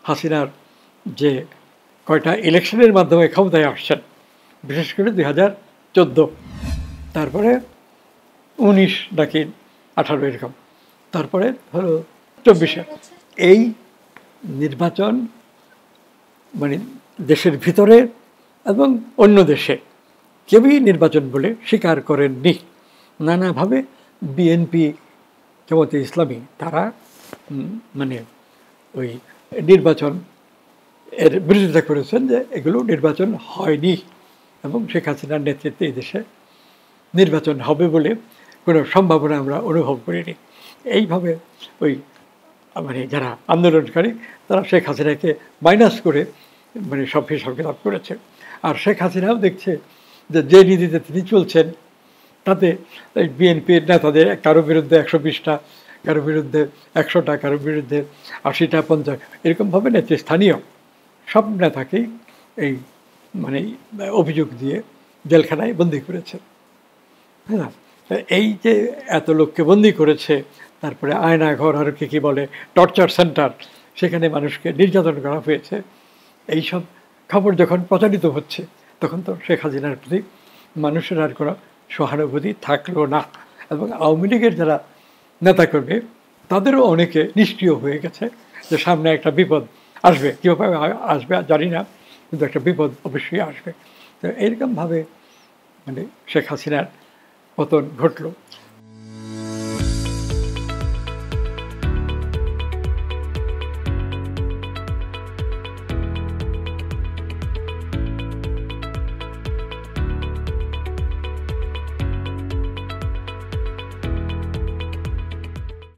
হাসিনার যে কয়টা ইলেকশনের মাধ্যমে ক্ষমতায় আসছেন, বিশেষ করে 2014, তারপরে 19 নাকি 18 এরকম, তারপরে হলো 24-এ। এই নির্বাচন মানে দেশের ভিতরে এবং অন্য দেশে কেউই নির্বাচন বলে স্বীকার করেননি। নানাভাবে বিএনপি, জামায়াতে ইসলামী তারা মানে ওই নির্বাচন এর বিরোধিতা করেছেন যে এগুলো নির্বাচন হয়নি এবং শেখ হাসিনার নেতৃত্বে এই দেশে নির্বাচন হবে বলে কোনো সম্ভাবনা আমরা অনুভব করিনি। এইভাবে ওই মানে যারা আন্দোলনকারী তারা শেখ হাসিনাকে মাইনাস করে মানে সব হিসাব কিতাব করেছে। আর শেখ হাসিনাও দেখছে যে যে নীতিতে তিনি চলছেন তাতে এই বিএনপির নেতাদের কারো বিরুদ্ধে 120টা, কারো বিরুদ্ধে 100টা, কারো বিরুদ্ধে 80টা, 50, এরকমভাবে নেতৃস্থানীয় সব নেতাকেই এই মানে অভিযোগ দিয়ে জেলখানায় বন্দি করেছে। হ্যাঁ, এই যে এত লোককে বন্দি করেছে, তারপরে আয়নাঘর আর কি বলে টর্চার সেন্টার, সেখানে মানুষকে নির্যাতন করা হয়েছে, এইসব খবর যখন প্রচারিত হচ্ছে তখন তো শেখ হাসিনার প্রতি মানুষের আর কোনো সহানুভূতি থাকলো না। এবং আওয়ামী লীগের যারা নেতাকর্মী তাদেরও অনেকে নিষ্ক্রিয় হয়ে গেছে যে সামনে একটা বিপদ আসবে, কীভাবে আসবে জানি না, কিন্তু একটা বিপদ অবশ্যই আসবে। তো এইরকমভাবে মানে শেখ হাসিনার পতন ঘটল।